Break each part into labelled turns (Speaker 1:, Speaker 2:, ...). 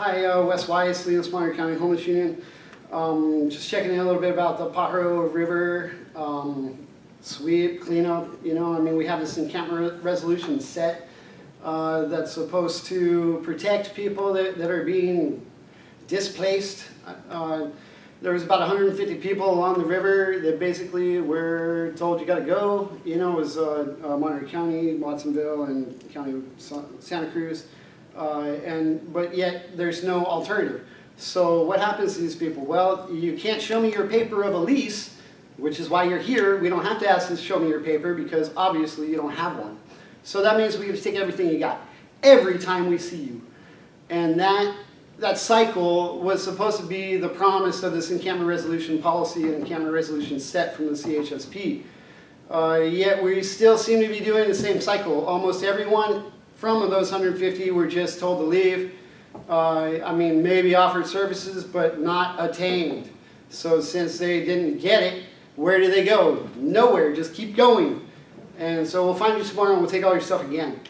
Speaker 1: Hi, Wes Weiss, Leeds, Monterey County Homeless Union. Just checking in a little bit about the Pajaro River sweep, cleanup. You know, I mean, we have this encampment resolution set that's supposed to protect people that are being displaced. There was about 150 people along the river that basically were told you got to go. You know, it was Monterey County, Watsonville, and County of Santa Cruz. But yet there's no alternative. So what happens to these people? Well, you can't show me your paper of a lease, which is why you're here. We don't have to ask you to show me your paper because obviously you don't have one. So that means we have to take everything you got every time we see you. And that cycle was supposed to be the promise of this encampment resolution policy and encampment resolution set from the CHSP. Yet we still seem to be doing the same cycle. Almost everyone from those 150 were just told to leave. I mean, maybe offered services, but not attained. So since they didn't get it, where do they go? Nowhere, just keep going. And so we'll find you tomorrow and we'll take all your stuff again.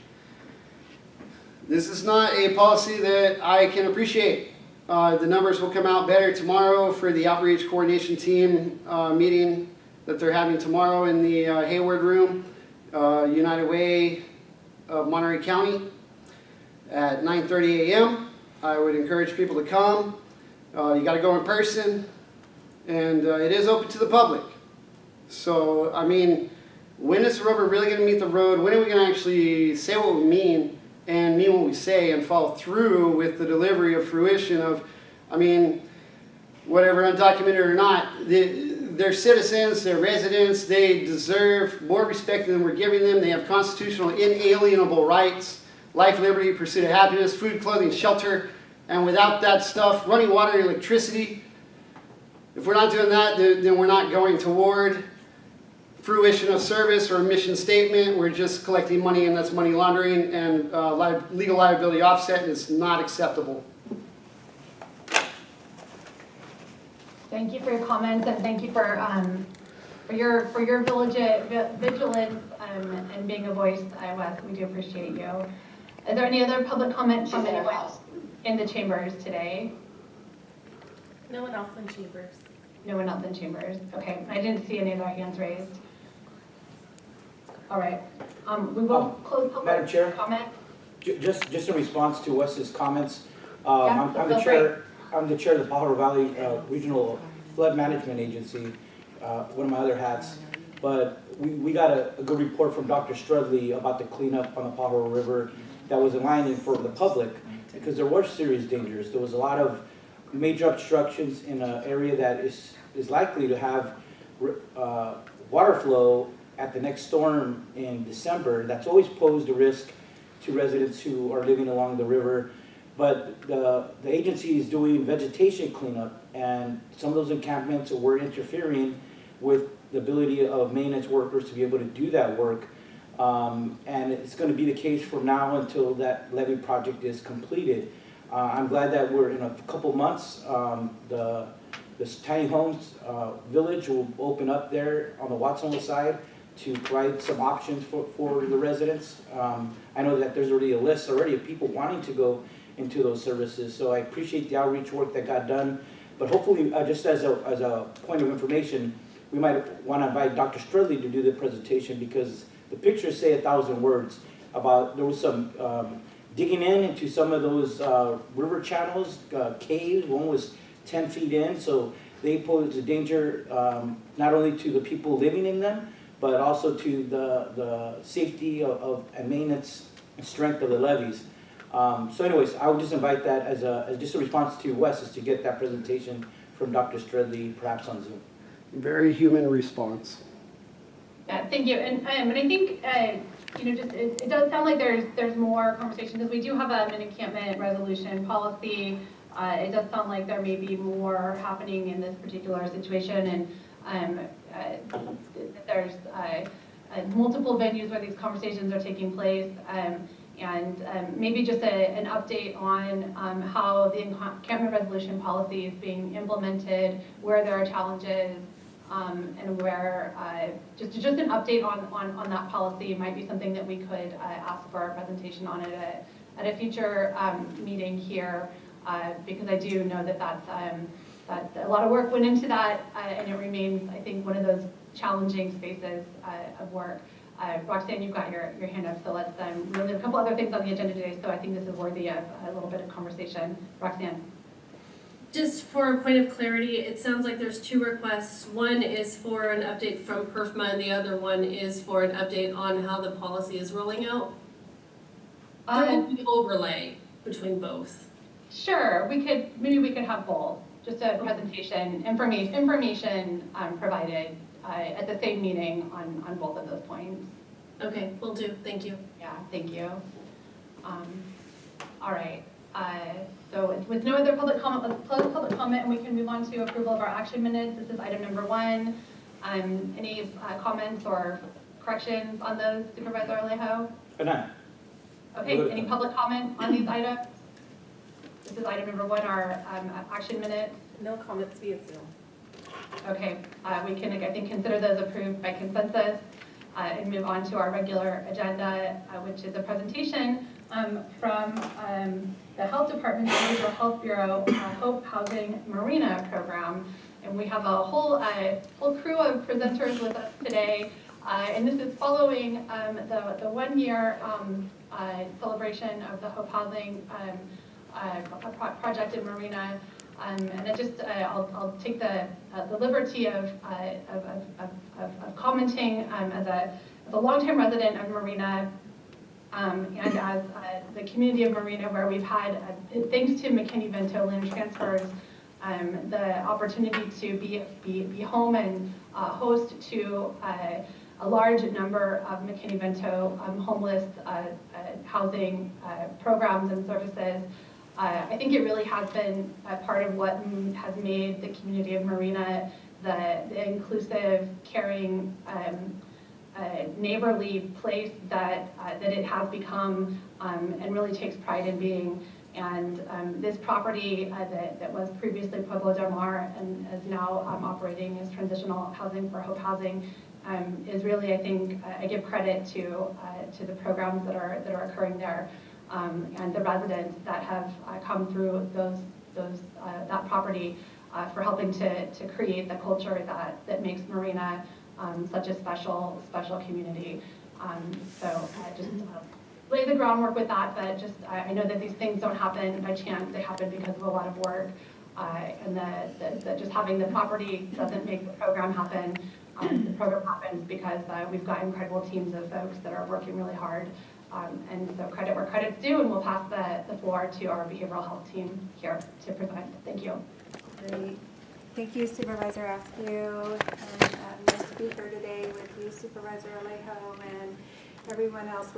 Speaker 1: This is not a policy that I can appreciate. The numbers will come out better tomorrow for the outreach coordination team meeting that they're having tomorrow in the Hayward Room, United Way of Monterey County at 9:30 a.m. I would encourage people to come. You got to go in person, and it is open to the public. So, I mean, when is the rubber really going to meet the road? When are we going to actually say what we mean and mean what we say and follow through with the delivery of fruition of, I mean, whatever, undocumented or not, they're citizens, they're residents, they deserve more respect than we're giving them. They have constitutional inalienable rights, life, liberty, pursuit of happiness, food, clothing, shelter, and without that stuff, running water, electricity. If we're not doing that, then we're not going toward fruition of service or mission statement. We're just collecting money, and that's money laundering and legal liability offset, and it's not acceptable.
Speaker 2: Thank you for your comments, and thank you for your vigilance and being a voice, Wes. We do appreciate you. Is there any other public comment from anyone in the chambers today?
Speaker 3: No one else in chambers.
Speaker 2: No one else in chambers. Okay, I didn't see any other hands raised. All right, we will close public
Speaker 4: Madam Chair,
Speaker 2: comment.
Speaker 4: Just in response to Wes's comments,
Speaker 2: Yeah,
Speaker 4: I'm the chair of the Pajaro Valley Regional Flood Management Agency, one of my other hats. But we got a good report from Dr. Strudley about the cleanup on the Pajaro River that was enlightening for the public because there were serious dangers. There was a lot of major obstructions in an area that is likely to have water flow at the next storm in December. That's always posed a risk to residents who are living along the river. But the agency is doing vegetation cleanup, and some of those encampments were interfering with the ability of maintenance workers to be able to do that work. And it's going to be the case from now until that levee project is completed. I'm glad that we're in a couple months. This tiny homes village will open up there on the Watsonville side to provide some options for the residents. I know that there's already a list of people wanting to go into those services, so I appreciate the outreach work that got done. But hopefully, just as a point of information, we might want to invite Dr. Strudley to do the presentation because the pictures say 1,000 words about, there was some digging into some of those river channels, caves. One was 10 feet in, so they pose a danger not only to the people living in them, but also to the safety of and maintenance and strength of the levees. So anyways, I would just invite that as just a response to Wes is to get that presentation from Dr. Strudley, perhaps on Zoom.
Speaker 1: Very human response.
Speaker 2: Yeah, thank you. And I think it does sound like there's more conversation because we do have an encampment resolution policy. It does sound like there may be more happening in this particular situation, and there's multiple venues where these conversations are taking place. And maybe just an update on how the encampment resolution policy is being implemented, where there are challenges, and where just an update on that policy might be something that we could ask for a presentation on at a future meeting here. because I do know that that a lot of work went into that, and it remains, I think, one of those challenging spaces of work. Roxanne, you've got your hand up, so let's, we have a couple other things on the agenda today, so I think this is worthy of a little bit of conversation. Roxanne.
Speaker 3: Just for a point of clarity, it sounds like there's two requests. One is for an update from PERFMA, and the other one is for an update on how the policy is rolling out. There will be overlay between both.
Speaker 2: Sure, maybe we could have both. Just a presentation, information provided at the same meeting on both of those points.
Speaker 3: Okay, will do. Thank you.
Speaker 2: Yeah, thank you. All right. So with no other public comment, let's close public comment and we can move on to approval of our action minutes. This is item number 1. Any comments or corrections on those, Supervisor Alejo?
Speaker 4: None.
Speaker 2: Okay, any public comment on these items? This is item number 1, our action minutes.
Speaker 3: No comments via Zoom.
Speaker 2: Okay, we can, I think, consider those approved by consensus and move on to our regular agenda, which is a presentation from the Health Department's Behavioral Health Bureau Hope Housing Marina program. And we have a whole crew of presenters with us today. And this is following the 1-year celebration of the Hope Housing project in Marina. And I just, I'll take the liberty of commenting as a longtime resident of Marina and as the community of Marina, where we've had, thanks to McKinney-Vento land transfers, the opportunity to be home and host to a large number of McKinney-Vento homeless housing programs and services. I think it really has been a part of what has made the community of Marina the inclusive, caring, neighborly place that it has become and really takes pride in being. And this property that was previously Pueblo del Mar and is now operating as transitional housing for Hope Housing is really, I think, I give credit to the programs that are occurring there. And the residents that have come through that property for helping to create the culture that makes Marina such a special community. So just lay the groundwork with that, but just I know that these things don't happen by chance. They happen because of a lot of work, and that just having the property doesn't make the program happen. The program happens because we've got incredible teams of folks that are working really hard. And so credit where credit's due, and we'll pass the floor to our behavioral health team here to present. Thank you.
Speaker 5: Great. Thank you, Supervisor Askew. And nice to be here today with you, Supervisor Alejo, and everyone else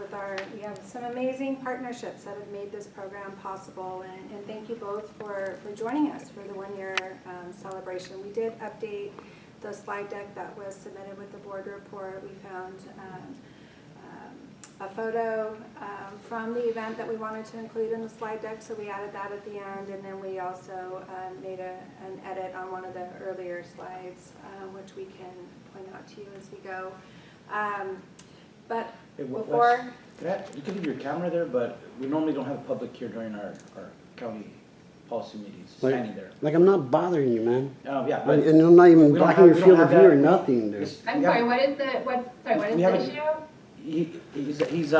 Speaker 5: we have some amazing partnerships that have made this program possible. And thank you both for joining us for the 1-year celebration. We did update the slide deck that was submitted with the board report. We found a photo from the event that we wanted to include in the slide deck, so we added that at the end, and then we also made an edit on one of the earlier slides, which we can point out to you as we go. But
Speaker 4: Hey,
Speaker 5: before...
Speaker 4: You can leave your camera there, but we normally don't have a public here during our county policy meetings, standing there.
Speaker 1: Like I'm not bothering you, man.
Speaker 4: Yeah.
Speaker 1: And I'm not even blocking your field of view or nothing, dude.
Speaker 2: I'm sorry. What is the issue?
Speaker 4: He's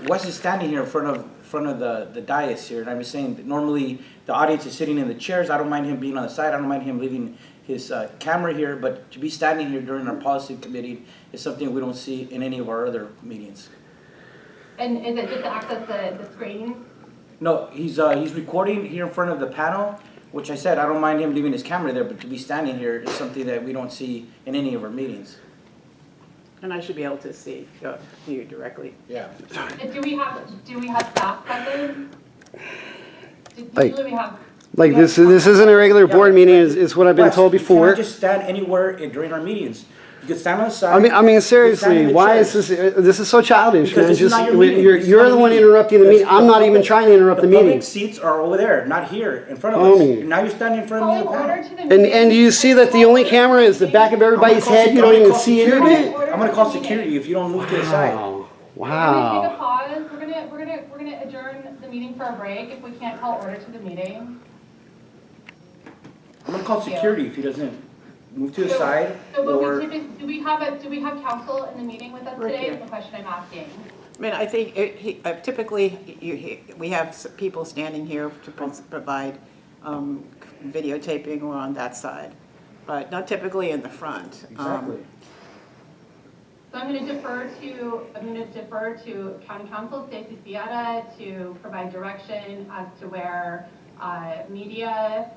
Speaker 4: Wes is standing here in front of the dais here, and I'm just saying that normally the audience is sitting in the chairs. I don't mind him being on the side. I don't mind him leaving his camera here, but to be standing here during our policy committee is something we don't see in any of our other meetings.
Speaker 2: And is it just to access the screen?
Speaker 4: No, he's recording here in front of the panel, which I said I don't mind him leaving his camera there, but to be standing here is something that we don't see in any of our meetings.
Speaker 6: And I should be able to see you directly.
Speaker 4: Yeah.
Speaker 2: Do we have staff present?
Speaker 1: Like-
Speaker 2: Usually we have.
Speaker 1: Like this isn't a regular board meeting, is what I've been
Speaker 4: Wes,
Speaker 1: told
Speaker 4: you
Speaker 1: before.
Speaker 4: cannot just stand anywhere during our meetings. You can stand on the side.
Speaker 1: I mean, seriously,
Speaker 4: in the
Speaker 1: why is
Speaker 4: chairs.
Speaker 1: this is so childish,
Speaker 4: Because
Speaker 1: man?
Speaker 4: this is
Speaker 1: Just
Speaker 4: not your meeting. This is
Speaker 1: you're
Speaker 4: not
Speaker 1: the
Speaker 4: your
Speaker 1: one
Speaker 4: meeting.
Speaker 1: interrupting the
Speaker 4: It's
Speaker 1: meeting. I'm not even
Speaker 4: public-
Speaker 1: trying to interrupt the
Speaker 4: public
Speaker 1: meeting.
Speaker 4: seats are over there, not here, in front of
Speaker 1: Homie.
Speaker 4: us. Now you're standing in front of me.
Speaker 2: Calling
Speaker 4: on the
Speaker 2: order
Speaker 4: panel.
Speaker 2: to the meeting.
Speaker 1: And do you see that the only camera is the back of everybody's head? You don't even see any of it?
Speaker 4: I'm gonna call security if you don't move to the side.
Speaker 1: Wow.
Speaker 2: We're gonna take a
Speaker 1: Wow.
Speaker 2: pause. We're gonna adjourn the meeting for a break if we can't call order to the meeting.
Speaker 4: I'm gonna call security if he doesn't move to the side,
Speaker 2: So, but
Speaker 4: or,
Speaker 2: do we have counsel in the meeting with us
Speaker 6: Right
Speaker 2: today,
Speaker 6: here.
Speaker 2: is the question I'm asking?
Speaker 6: I mean, I think typically, we have people standing here to provide videotaping or on that side, but not typically in the front.
Speaker 4: exactly.
Speaker 2: So I'm going to defer to County Counsel Stacy Fiata to provide direction as to where media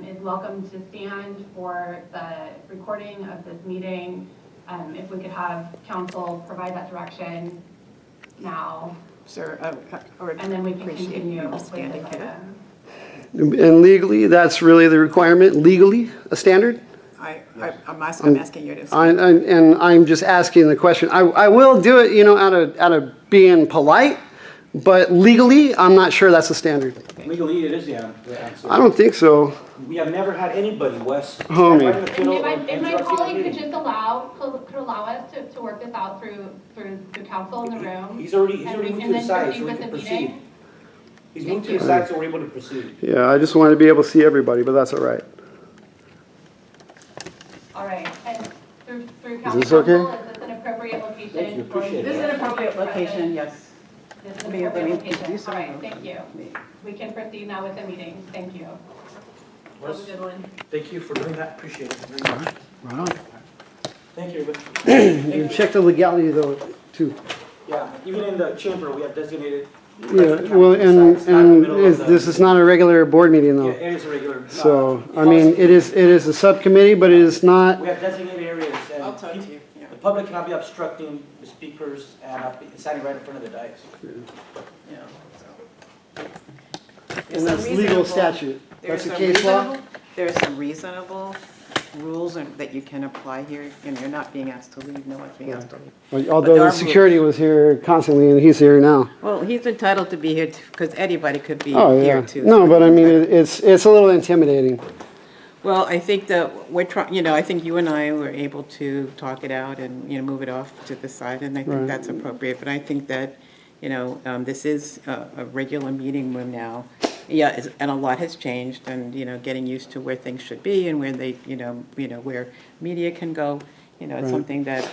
Speaker 2: is welcome to stand for the recording of this meeting. If we could have counsel provide that direction now,
Speaker 6: Sir, I would
Speaker 2: and then we can
Speaker 6: appreciate
Speaker 2: continue
Speaker 6: you
Speaker 2: with this
Speaker 6: standing here.
Speaker 2: item.
Speaker 1: And legally, that's really the requirement, legally, a standard?
Speaker 6: I'm asking you to.
Speaker 1: And I'm just asking the question. I will do it, you know, out of being polite, but legally, I'm not sure that's a standard.
Speaker 4: Legally, it is the answer.
Speaker 1: I don't think so.
Speaker 4: We have never had anybody, Wes, stand
Speaker 1: Homie.
Speaker 4: right in the fiddle
Speaker 2: If
Speaker 4: and
Speaker 2: my
Speaker 4: interrupt you in the
Speaker 2: colleague could
Speaker 4: meeting.
Speaker 2: just allow us to work this out through counsel in the room.
Speaker 4: He's already
Speaker 2: and
Speaker 4: moved
Speaker 2: and
Speaker 4: to the
Speaker 2: then
Speaker 4: side,
Speaker 2: proceed
Speaker 4: so we
Speaker 2: with
Speaker 4: can
Speaker 2: the
Speaker 4: proceed.
Speaker 2: meeting.
Speaker 4: He's moved to the side, so we're able to proceed.
Speaker 1: Yeah, I just wanted to be able to see everybody, but that's all right.
Speaker 2: All right, and through
Speaker 1: Is
Speaker 2: county
Speaker 1: this okay?
Speaker 2: counsel, is this an appropriate location?
Speaker 4: Thank you,
Speaker 2: for
Speaker 4: appreciate it.
Speaker 6: This is an appropriate location, yes.
Speaker 2: This is
Speaker 6: Let
Speaker 2: an
Speaker 6: me
Speaker 2: appropriate
Speaker 6: introduce
Speaker 2: location. All right,
Speaker 6: him.
Speaker 2: thank you. We can proceed now with the meeting. Thank you.
Speaker 3: Have a good one.
Speaker 4: Thank you for doing that, appreciate it very much.
Speaker 1: Right on.
Speaker 4: Thank you, everybody.
Speaker 1: You check the legality though, too.
Speaker 4: Yeah, even in the chamber, we have designated.
Speaker 1: Yeah, well, and this is not a regular board meeting
Speaker 4: Yeah,
Speaker 1: though.
Speaker 4: it is a regular.
Speaker 1: So, I mean, it is a subcommittee, but it is not,
Speaker 4: We have designated areas,
Speaker 6: I'll
Speaker 4: and
Speaker 6: talk to
Speaker 4: peop-
Speaker 6: you, yeah.
Speaker 4: the public cannot be obstructing the speakers and standing right in front of the dais.
Speaker 6: Yeah, so.
Speaker 1: and
Speaker 6: There's
Speaker 1: that's
Speaker 6: some
Speaker 1: legal
Speaker 6: reasonable-
Speaker 1: statute. That's
Speaker 6: there's
Speaker 1: the
Speaker 6: some
Speaker 1: case law.
Speaker 6: reasonable- There are some reasonable rules that you can apply here, and you're not being asked to leave, no one's being asked to leave. But
Speaker 1: Although
Speaker 6: there
Speaker 1: the
Speaker 6: are
Speaker 1: security was here constantly and he's here now.
Speaker 6: Well, he's entitled to be here, because anybody could be
Speaker 1: Oh,
Speaker 6: here
Speaker 1: yeah.
Speaker 6: too.
Speaker 1: No, but I mean, it's a little intimidating.
Speaker 6: Well, I think that we're trying, I think you and I were able to talk it out and, move it off to the side, and I think
Speaker 1: Right.
Speaker 6: that's appropriate. But I think that, this is a regular meeting room now. Yeah, and a lot has changed, and, getting used to where things should be and where they, where media can go, it's
Speaker 1: Right.
Speaker 6: something that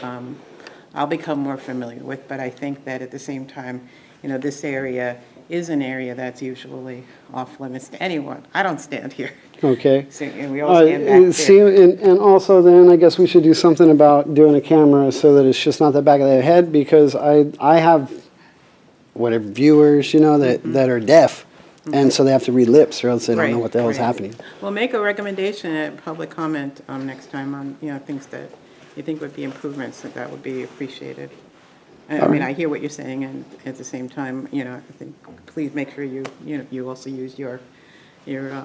Speaker 6: I'll become more familiar with. But I think that at the same time, this area is an area that's usually off limits to anyone. I don't stand here.
Speaker 1: Okay.
Speaker 6: So, and we all stand back
Speaker 1: See,
Speaker 6: there.
Speaker 1: and also then I guess we should do something about doing a camera so that it's just not the back of their head, because I have whatever viewers, that are deaf. And so they have to read lips or else they don't know
Speaker 6: Right,
Speaker 1: what the hell is
Speaker 6: right.
Speaker 1: happening.
Speaker 6: Well, make a recommendation at public comment next time on, things that you think would be improvements, that would be appreciated. I mean, I hear what you're saying, and at the same time, I think, please make sure you also use your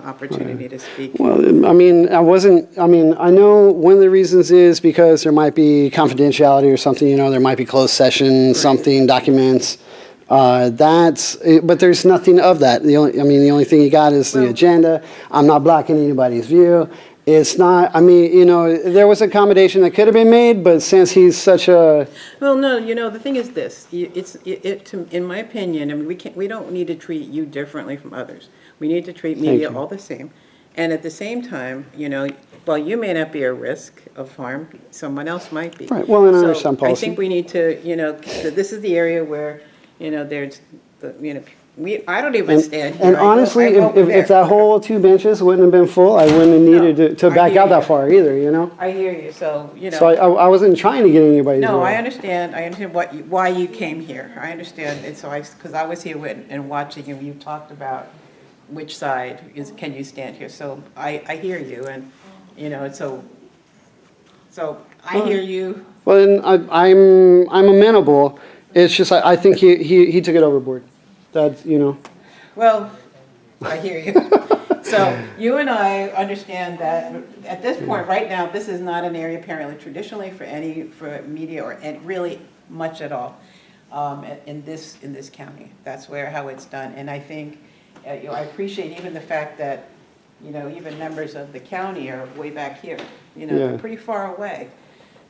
Speaker 6: opportunity to speak.
Speaker 1: Well, I mean, I know one of the reasons is because there might be confidentiality or something, there might be closed session, something, documents. But there's nothing of that. The only thing you got is the agenda. I'm not blocking anybody's view. It's not, there was accommodation that could have been made, but since he's such a,
Speaker 6: Well, no, the thing is this, in my opinion, I mean, we don't need to treat you differently from others. We need to treat media
Speaker 1: you.
Speaker 6: all the same. And at the same time, while you may not be a risk of harm, someone else might be.
Speaker 1: Right, well, and I
Speaker 6: So
Speaker 1: understand policy.
Speaker 6: I think we need to, this is the area where, there's, I don't even stand here.
Speaker 1: and
Speaker 6: I go
Speaker 1: honestly,
Speaker 6: over
Speaker 1: if
Speaker 6: there.
Speaker 1: that whole 2 benches wouldn't have been full, I wouldn't have needed to
Speaker 6: I
Speaker 1: back
Speaker 6: hear
Speaker 1: out that
Speaker 6: you.
Speaker 1: far either,
Speaker 6: I hear you, so,
Speaker 1: So I wasn't trying to get anybody's
Speaker 6: No,
Speaker 1: way.
Speaker 6: I understand why you came here. I understand, and so because I was here and watching, and you talked about which side can you stand here. So I hear you, and, so I hear you.
Speaker 1: Well, then I'm amenable. It's just I think he took it overboard. That's
Speaker 6: Well, I hear you. So you and I understand that at this point, right now, this is not an area apparently traditionally for media or really much at all in this county. That's how it's done. And I think, I appreciate even the fact that, even members of the county are way back here. They're
Speaker 1: Yeah.
Speaker 6: pretty far away.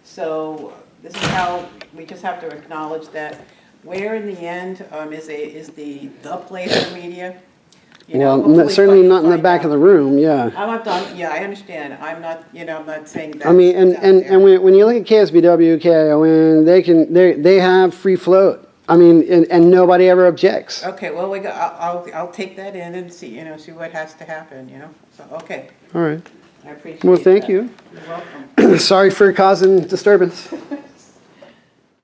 Speaker 6: So this is how we just have to acknowledge that where in the end is the place for media. You know,
Speaker 1: Well,
Speaker 6: hopefully
Speaker 1: certainly
Speaker 6: you'll
Speaker 1: not in the
Speaker 6: find
Speaker 1: back
Speaker 6: out.
Speaker 1: of the room, yeah.
Speaker 6: I'm not done, yeah, I understand, I'm not, I'm not saying that.
Speaker 1: I mean, and when you look at KSBW, KION, they have free float. I mean, and nobody ever objects.
Speaker 6: Okay, well, I'll take that in and see, see what has to happen, so, okay,
Speaker 1: All right.
Speaker 6: I appreciate
Speaker 1: Well, thank
Speaker 6: that.
Speaker 1: you.
Speaker 6: You're welcome.
Speaker 1: Sorry for causing disturbance.